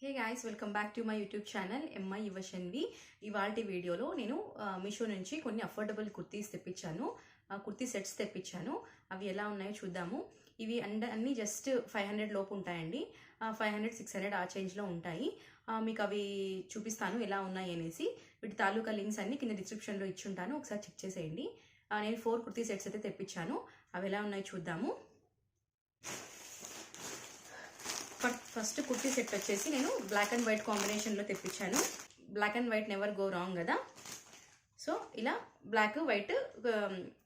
Hey guys, welcome back to my YouTube channel MI Yuvashanvi. ఇవాల్టి వీడియోలో నేను మీషో నుంచి కొన్ని అఫోర్డబుల్ కుర్తీస్ తెప్పించాను, కుర్తీ సెట్స్ తెప్పించాను. అవి ఎలా ఉన్నాయో చూద్దాము. ఇవి అన్నీ జస్ట్ 500 లోపు ఉంటాయండి. 500-600 ఆ చేంజ్లో ఉంటాయి. మీకు అవి చూపిస్తాను ఎలా ఉన్నాయి అనేసి. వీటి తాలూకా లింక్స్ అన్ని కింద డిస్క్రిప్షన్లో ఇచ్చుంటాను, ఒకసారి చెక్ చేసేయండి. నేను 4 కుర్తీ సెట్స్ అయితే తెప్పించాను. అవి ఎలా ఉన్నాయో చూద్దాము. ఫస్ట్ కుర్తీ సెట్ వచ్చేసి నేను బ్లాక్ అండ్ వైట్ కాంబినేషన్లో తెప్పించాను. Black and white never go wrong కదా. సో ఇలా బ్లాక్ వైట్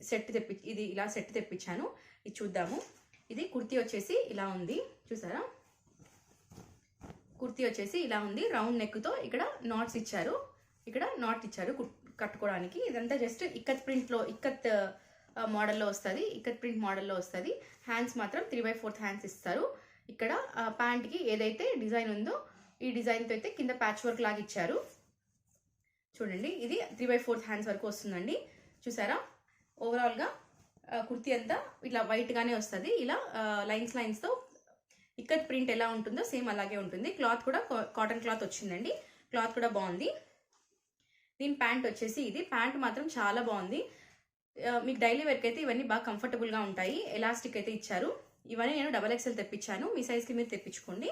సెట్ ఇది ఇలా సెట్ తెప్పించాను. ఇది చూద్దాము. ఇది కుర్తీ వచ్చేసి ఇలా ఉంది, చూసారా? కుర్తీ వచ్చేసి ఇలా ఉంది, రౌండ్ నెక్తో ఇక్కడ నాట్స్ ఇచ్చారు, ఇక్కడ నాట్ ఇచ్చారు కట్టుకోవడానికి. ఇదంతా జస్ట్ ఇక్కత్ ప్రింట్లో, ఇక్కత్ మోడల్లో వస్తుంది, ఇక్కత్ ప్రింట్ మోడల్లో వస్తుంది. హ్యాండ్స్ మాత్రం 3/4 హ్యాండ్స్ ఇస్తారు. ఇక్కడ ప్యాంట్కి ఏదైతే డిజైన్ ఉందో ఈ డిజైన్తో అయితే కింద ప్యాచ్ వర్క్ లాగా ఇచ్చారు. చూడండి, ఇది 3/4 హ్యాండ్స్ వరకు వస్తుందండి, చూసారా? ఓవరాల్గా కుర్తీ అంతా ఇట్లా వైట్గానే వస్తుంది. ఇలా లైన్స్తో ఇక్కత్ ప్రింట్ ఎలా ఉంటుందో సేమ్ అలాగే ఉంటుంది. క్లాత్ కూడా కాటన్ క్లాత్ వచ్చిందండి, క్లాత్ కూడా బాగుంది. దీని ప్యాంట్ వచ్చేసి ఇది ప్యాంట్ మాత్రం చాలా బాగుంది. మీకు డైలీ వేర్కి అయితే ఇవన్నీ బాగా కంఫర్టబుల్గా ఉంటాయి. ఎలాస్టిక్ అయితే ఇచ్చారు. ఇవన్నీ నేను XXL తెప్పించాను, మీ సైజ్కి మీరు తెప్పించుకోండి.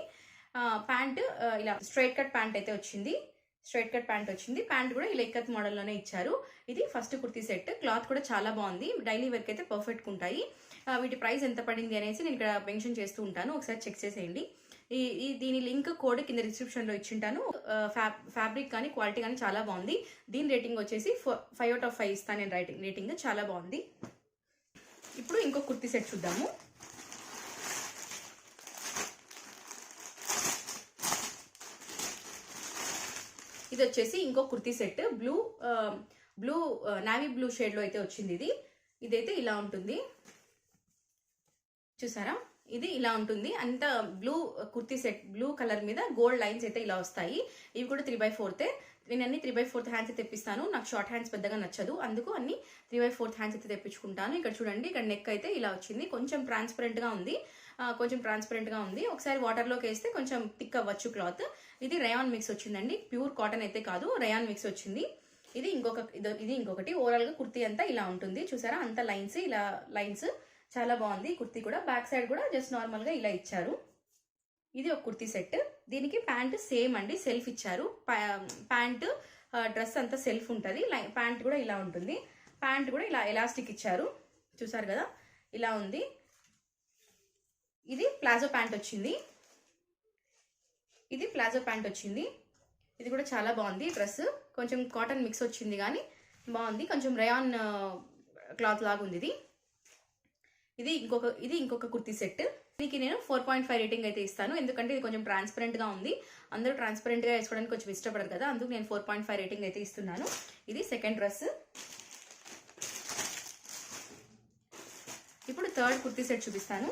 ప్యాంట్ ఇలా స్ట్రైట్ కట్ ప్యాంట్ అయితే వచ్చింది, స్ట్రైట్ కట్ ప్యాంట్ వచ్చింది. ప్యాంట్ కూడా ఇలా ఇక్కత్ మోడల్లోనే ఇచ్చారు. ఇది ఫస్ట్ కుర్తీ సెట్. క్లాత్ కూడా చాలా బాగుంది, డైలీ వేర్కి అయితే పర్ఫెక్ట్గా ఉంటాయి. వీటి ప్రైస్ ఎంత పడింది అనేసి నేను ఇక్కడ మెన్షన్ చేస్తూ ఉంటాను, ఒకసారి చెక్ చేసేయండి. దీని లింక్ కోడ్ కింద డిస్క్రిప్షన్లో ఇచ్చింటాను. ఫ్యాబ్రిక్ కానీ క్వాలిటీ కానీ చాలా బాగుంది. దీని రేటింగ్ వచ్చేసి 5/5 ఇస్తాను నేను. రేటింగ్ చాలా బాగుంది. ఇప్పుడు ఇంకో కుర్తీ సెట్ చూద్దాము. ఇది వచ్చేసి ఇంకో kurti set, blue navy blue షేడ్లో అయితే వచ్చింది. ఇదైతే ఇలా ఉంటుంది, చూసారా? ఇది ఇలా ఉంటుంది. అంత blue kurti set, blue colour మీద గోల్డ్ లైన్స్ అయితే ఇలా వస్తాయి. ఇవి కూడా 3/4. నేను అన్ని 3/4 హ్యాండ్స్ తెప్పిస్తాను, నాకు షార్ట్ హ్యాండ్స్ పెద్దగా నచ్చదు, అందుకు అన్ని 3/4 హ్యాండ్స్ అయితే తెప్పించుకుంటాను. ఇక్కడ చూడండి, ఇక్కడ నెక్ అయితే ఇలా వచ్చింది, కొంచెం ట్రాన్స్పరెంట్గా ఉంది, ఒకసారి వాటర్లోకి వేస్తే కొంచెం థిక్ అవ్వచ్చు క్లాత్. ఇది రయాన్ మిక్స్ వచ్చిందండి, ప్యూర్ కాటన్ అయితే కాదు, రయాన్ మిక్స్ వచ్చింది. ఇది ఇంకొకటి. ఓవరాల్గా కుర్తీ అంతా ఇలా ఉంటుంది, చూసారా? అంత లైన్స్, ఇలా లైన్స్ చాలా బాగుంది. కుర్తీ కూడా బ్యాక్ సైడ్ కూడా జస్ట్ నార్మల్గా ఇలా ఇచ్చారు. ఇది ఒక కుర్తీ సెట్. దీనికి ప్యాంట్ సేమ్ అండి, సెల్ఫ్ ఇచ్చారు. ప్యాంట్ డ్రెస్ అంతా సెల్ఫ్ ఉంటుంది. ప్యాంట్ కూడా ఇలా ఉంటుంది. ప్యాంట్ కూడా ఇలా ఎలాస్టిక్ ఇచ్చారు, చూసారు కదా? ఇలా ఉంది. ఇది ప్లాజో ప్యాంట్ వచ్చింది, ఇది కూడా చాలా బాగుంది. డ్రెస్ కొంచెం కాటన్ మిక్స్ వచ్చింది కానీ బాగుంది, కొంచెం రయాన్ క్లాత్ లాగా ఉంది. ఇది ఇంకొక కుర్తీ సెట్. దీనికి నేను 4.5 రేటింగ్ అయితే ఇస్తాను, ఎందుకంటే ఇది కొంచెం ట్రాన్స్పరెంట్గా ఉంది. అందరూ ట్రాన్స్పరెంట్గా వేసుకోవడానికి కొంచెం ఇష్టపడరు కదా, అందుకు నేను 4.5 రేటింగ్ అయితే ఇస్తున్నాను. ఇది సెకండ్ డ్రెస్. ఇప్పుడు థర్డ్ కుర్తీ సెట్ చూపిస్తాను.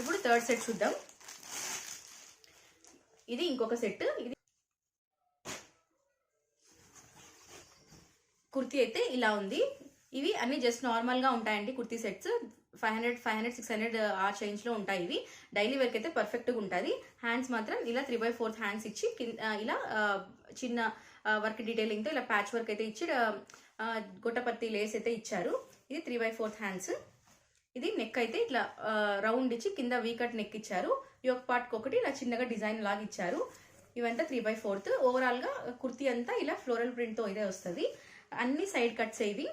ఇప్పుడు థర్డ్ సెట్ చూద్దాం. ఇది ఇంకొక సెట్. ఇది కుర్తీ అయితే ఇలా ఉంది. ఇవి అన్ని జస్ట్ నార్మల్గా ఉంటాయండి కుర్తీ సెట్స్. 500-600 ఆ చేంజ్లో ఉంటాయి. ఇవి డైలీ వేర్కి అయితే పర్ఫెక్ట్గా ఉంటుంది. హ్యాండ్స్ మాత్రం ఇలా 3/4 హ్యాండ్స్ ఇచ్చి ఇలా చిన్న వర్క్ డీటెయిలింగ్తో ఇలా ప్యాచ్ వర్క్ అయితే ఇచ్చి గొట్టపత్తి లేస్ అయితే ఇచ్చారు. ఇది 3/4 హ్యాండ్స్. ఇది నెక్ అయితే ఇట్లా రౌండ్ ఇచ్చి కింద వీకట్ నెక్ ఇచ్చారు. యోక్ పార్ట్కి ఒకటి ఇలా చిన్నగా డిజైన్ లాగా ఇచ్చారు. ఇవంతా 3/4. ఓవరాల్గా కుర్తీ అంతా ఇలా ఫ్లోరల్ ప్రింట్తో అయితే వస్తుంది. అన్ని సైడ్ కట్స్ ఇవి,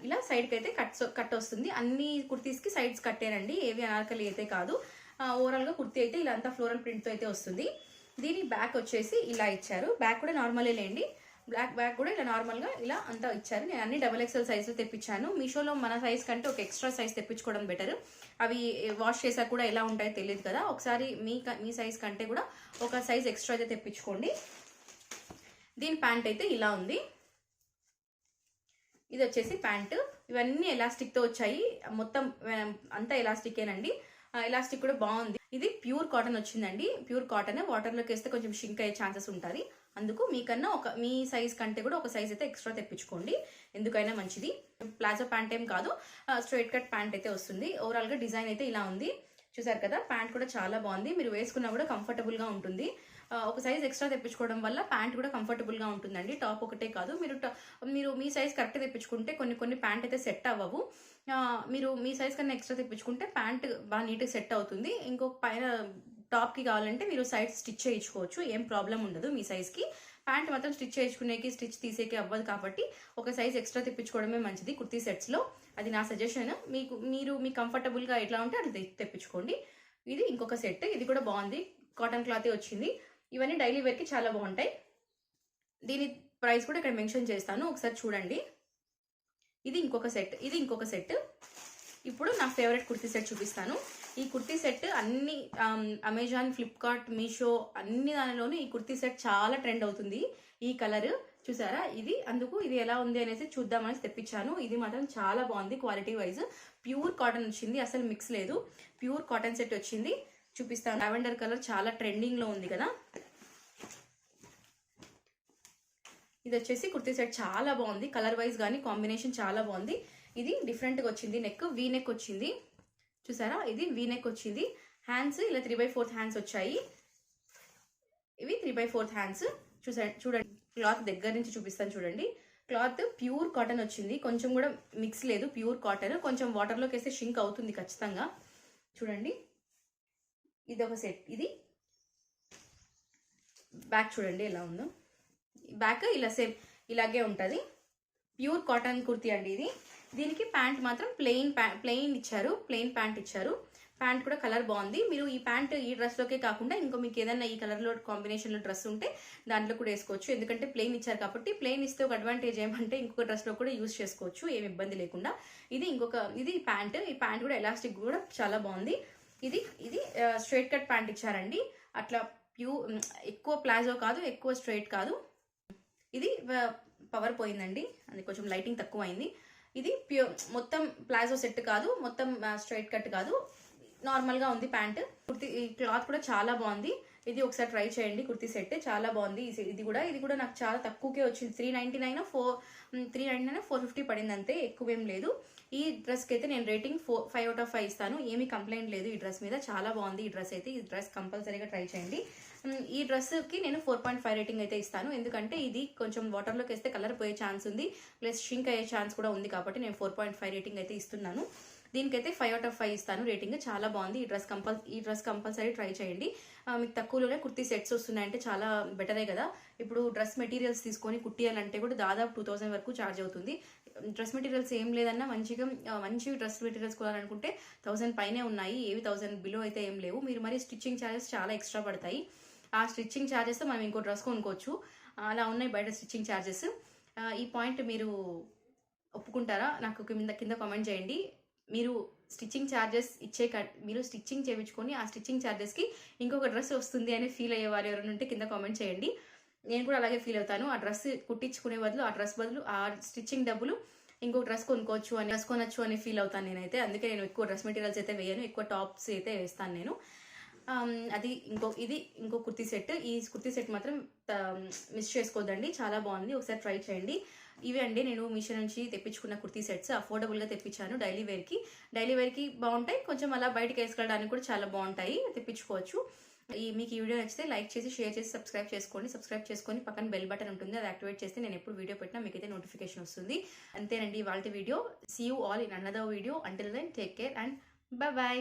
ఇలా సైడ్కి అయితే కట్ వస్తుంది. అన్ని కుర్తీస్కి సైడ్స్ కట్టేనండి, ఏవి అనార్కలి అయితే కాదు. ఓవరాల్గా కుర్తీ అయితే ఇలా అంతా ఫ్లోరల్ ప్రింట్తో అయితే వస్తుంది. దీని బ్యాక్ వచ్చేసి ఇలా ఇచ్చారు. బ్యాక్ కూడా నార్మలే లేండి, బ్యాక్ కూడా ఇలా నార్మల్గా ఇలా అంతా ఇచ్చారు. నేను అన్ని XXL సైజులు తెప్పించాను. మీషోలో మన సైజ్ కంటే ఒక ఎక్స్ట్రా సైజ్ తెప్పించుకోవడం బెటర్. అవి వాష్ చేసాక కూడా ఎలా ఉంటాయో తెలియదు కదా, ఒకసారి మీ సైజ్ కంటే కూడా ఒక సైజ్ ఎక్స్ట్రా అయితే తెప్పించుకోండి. దీని ప్యాంట్ అయితే ఇలా ఉంది. ఇది వచ్చేసి ప్యాంటు. ఇవన్నీ ఎలాస్టిక్తో వచ్చాయి, మొత్తం అంతా ఎలాస్టికేనండి. ఎలాస్టిక్ కూడా బాగుంది. ఇది ప్యూర్ కాటన్ వచ్చిందండి, ప్యూర్ కాటన్. వాటర్లోకి వేస్తే కొంచెం షింక్ అయ్యే ఛాన్సెస్ ఉంటుంది, అందుకు మీకన్నా మీ సైజ్ కంటే కూడా ఒక సైజ్ అయితే ఎక్స్ట్రా తెప్పించుకోండి, ఎందుకైనా మంచిది. ప్లాజో ప్యాంట్ ఏం కాదు, స్ట్రైట్ కట్ ప్యాంట్ అయితే వస్తుంది. ఓవరాల్గా డిజైన్ అయితే ఇలా ఉంది. చూసారు కదా, ప్యాంట్ కూడా చాలా బాగుంది. మీరు వేసుకున్నా కూడా కంఫర్టబుల్గా ఉంటుంది. ఒక సైజ్ ఎక్స్ట్రా తెప్పించుకోవడం వల్ల ప్యాంట్ కూడా కంఫర్టబుల్గా ఉంటుందండి. టాప్ ఒకటే కాదు, మీరు మీ సైజ్ కరెక్ట్ తెప్పించుకుంటే కొన్ని ప్యాంట్ అయితే సెట్ అవ్వవు. మీరు మీ సైజ్ కన్నా ఎక్స్ట్రా తెప్పించుకుంటే ప్యాంట్ బాగా నీట్గా సెట్ అవుతుంది. ఇంకొక పైన టాప్కి కావాలంటే మీరు సైడ్ స్టిచ్ చేయించుకోవచ్చు, ఏం ప్రాబ్లం ఉండదు. మీ సైజ్కి ప్యాంట్ మాత్రం స్టిచ్ చేయించుకునేకి స్టిచ్ తీసేకి అవ్వదు కాబట్టి ఒక సైజ్ ఎక్స్ట్రా తెప్పించుకోవడమే మంచిది కుర్తీ సెట్స్లో. అది నా సజెషన్. మీరు మీ కంఫర్టబుల్గా ఎట్లా ఉంటే అది తెప్పించుకోండి. ఇది ఇంకొక సెట్, ఇది కూడా బాగుంది, కాటన్ క్లాతే వచ్చింది. ఇవన్నీ డైలీ వేర్కి చాలా బాగుంటాయి. దీని ప్రైస్ కూడా ఇక్కడ మెన్షన్ చేస్తాను, ఒకసారి చూడండి. ఇది ఇంకొక సెట్. ఇప్పుడు నా ఫేవరెట్ కుర్తీ సెట్ చూపిస్తాను. ఈ కుర్తీ సెట్ అన్ని అమెజాన్, ఫ్లిప్కార్ట్, మీషో అన్ని దానిలోనూ ఈ కుర్తీ సెట్ చాలా ట్రెండ్ అవుతుంది. ఈ కలర్ చూసారా, ఇది ఎలా ఉంది అనేసి చూద్దామని తెప్పించాను. ఇది మాత్రం చాలా బాగుంది క్వాలిటీ వైజ్. ప్యూర్ కాటన్ వచ్చింది, అసలు మిక్స్ లేదు. ప్యూర్ కాటన్ సెట్ వచ్చింది, చూపిస్తాను. లావెండర్ కలర్ చాలా ట్రెండింగ్ లో ఉంది కదా. ఇది వచ్చేసి కుర్తీ సెట్ చాలా బాగుంది, కలర్ వైజ్ కానీ కాంబినేషన్ చాలా బాగుంది. ఇది డిఫరెంట్గా వచ్చింది, నెక్ వీ నెక్ వచ్చింది చూసారా, ఇది వీ నెక్ వచ్చింది. హ్యాండ్స్ ఇలా 3/4 హ్యాండ్స్ వచ్చాయి. ఇవి 3/4 హ్యాండ్స్. చూడండి, క్లాత్ దగ్గర నుంచి చూపిస్తాను చూడండి. క్లాత్ ప్యూర్ కాటన్ వచ్చింది, కొంచెం కూడా మిక్స్ లేదు, ప్యూర్ కాటన్. కొంచెం వాటర్లోకి వేస్తే షింక్ అవుతుంది ఖచ్చితంగా. చూడండి, ఇది ఒక సెట్. ఇది బ్యాక్ చూడండి ఎలా ఉందో. బ్యాక్ ఇలా సేమ్ ఇలాగే ఉంటుంది. ప్యూర్ కాటన్ కుర్తీ అండి ఇది. దీనికి ప్యాంట్ మాత్రం ప్లెయిన్ ఇచ్చారు, ప్లెయిన్ ప్యాంట్ ఇచ్చారు. ప్యాంట్ కూడా కలర్ బాగుంది. మీరు ఈ ప్యాంట్ ఈ డ్రెస్లోకే కాకుండా ఇంకో మీకు ఏదైనా ఈ కలర్లో కాంబినేషన్లో డ్రెస్ ఉంటే దాంట్లో కూడా వేసుకోవచ్చు. ఎందుకంటే ప్లెయిన్ ఇచ్చారు కాబట్టి. ప్లెయిన్ ఇస్తే ఒక అడ్వాంటేజ్ ఏమంటే ఇంకొక డ్రెస్లో కూడా యూజ్ చేసుకోవచ్చు, ఏమి ఇబ్బంది లేకుండా. ఇది ప్యాంట్. ఈ ప్యాంట్ కూడా ఎలాస్టిక్ కూడా చాలా బాగుంది. ఇది స్ట్రైట్ కట్ ప్యాంట్ ఇచ్చారండి. అట్లా ఎక్కువ ప్లాజో కాదు, ఎక్కువ స్ట్రైట్ కాదు. ఇది పవర్ పోయిందండి, అది కొంచెం లైటింగ్ తక్కువ అయింది. ఇది మొత్తం ప్లాజో సెట్ కాదు, మొత్తం స్ట్రైట్ కట్ కాదు, నార్మల్గా ఉంది ప్యాంట్. ఈ క్లాత్ కూడా చాలా బాగుంది. ఇది ఒకసారి ట్రై చేయండి, కుర్తీ సెట్ చాలా బాగుంది. ఇది కూడా నాకు చాలా తక్కువకే వచ్చింది. 399 450 పడింది అంతే, ఎక్కువేం లేదు. ఈ డ్రెస్కి అయితే నేను రేటింగ్ 5/5 ఇస్తాను. ఏమీ కంప్లైంట్ లేదు ఈ డ్రెస్ మీద, చాలా బాగుంది ఈ డ్రెస్ అయితే. ఈ డ్రెస్ కంపల్సరీగా ట్రై చేయండి. ఈ డ్రెస్కి నేను 4.5 రేటింగ్ అయితే ఇస్తాను. ఎందుకంటే ఇది కొంచెం వాటర్లోకి వేస్తే కలర్ పోయే ఛాన్స్ ఉంది, ప్లస్ షింక్ అయ్యే ఛాన్స్ కూడా ఉంది కాబట్టి నేను 4.5 రేటింగ్ అయితే ఇస్తున్నాను. దీనికైతే 5/5 ఇస్తాను రేటింగ్. చాలా బాగుంది ఈ డ్రెస్ కంపల్సరీ ట్రై చేయండి. మీకు తక్కువలోనే కుర్తీ సెట్స్ వస్తున్నాయంటే చాలా బెటరే కదా. ఇప్పుడు డ్రెస్ మెటీరియల్స్ తీసుకొని కుట్టియాలంటే కూడా దాదాపు 2000 వరకు ఛార్జ్ అవుతుంది. డ్రెస్ మెటీరియల్స్ ఏం లేదన్నా మంచి డ్రెస్ మెటీరియల్స్ కొనాలనుకుంటే 1000 పైనే ఉన్నాయి, ఏవి 1000 బిలో అయితే ఏం లేవు. మీరు మరి స్టిచ్చింగ్ ఛార్జెస్ చాలా ఎక్స్ట్రా పడతాయి. ఆ స్టిచ్చింగ్ ఛార్జెస్ మనం ఇంకో డ్రెస్ కొనుక్కోవచ్చు, అలా ఉన్నాయి బయట స్టిచ్చింగ్ ఛార్జెస్. ఈ పాయింట్ మీరు ఒప్పుకుంటారా? నాకు కింద కామెంట్ చేయండి. మీరు స్టిచ్చింగ్ ఛార్జెస్ మీరు స్టిచ్చింగ్ చేయించుకొని ఆ స్టిచ్చింగ్ ఛార్జెస్కి ఇంకొక డ్రెస్ వస్తుంది అని ఫీల్ అయ్యేవారు ఎవరైనా ఉంటే కింద కామెంట్ చేయండి. నేను కూడా అలాగే ఫీల్ అవుతాను. ఆ డ్రెస్ కుట్టించుకునే బదులు ఆ స్టిచ్చింగ్ డబ్బులు ఇంకో డ్రెస్ కొనొచ్చు అని ఫీల్ అవుతాను నేనైతే. అందుకే నేను ఎక్కువ డ్రెస్ మెటీరియల్స్ అయితే వేయను, ఎక్కువ టాప్స్ అయితే వేస్తాను నేను. ఇది ఇంకో కుర్తీ సెట్. ఈ కుర్తీ సెట్ మాత్రం మిస్ చేసుకోవద్దండి, చాలా బాగుంది, ఒకసారి ట్రై చేయండి. ఇవే అండి నేను మీషో నుంచి తెప్పించుకున్న కుర్తీ సెట్స్. అఫోర్డబుల్గా తెప్పించాను, డైలీ వేర్కి బాగుంటాయి, కొంచెం అలా బయటకు వేసుకోవడానికి కూడా చాలా బాగుంటాయి, తెప్పించుకోవచ్చు. మీకు ఈ వీడియో నచ్చితే లైక్ చేసి, షేర్ చేసి, సబ్స్క్రైబ్ చేసుకొని పక్కన బెల్ బటన్ ఉంటుంది, అది యాక్టివేట్ చేస్తే నేను ఎప్పుడు వీడియో పెట్టినా మీకైతే నోటిఫికేషన్ వస్తుంది. అంతేనండి ఇవాళ video. See you all in another video. Until then take care and by.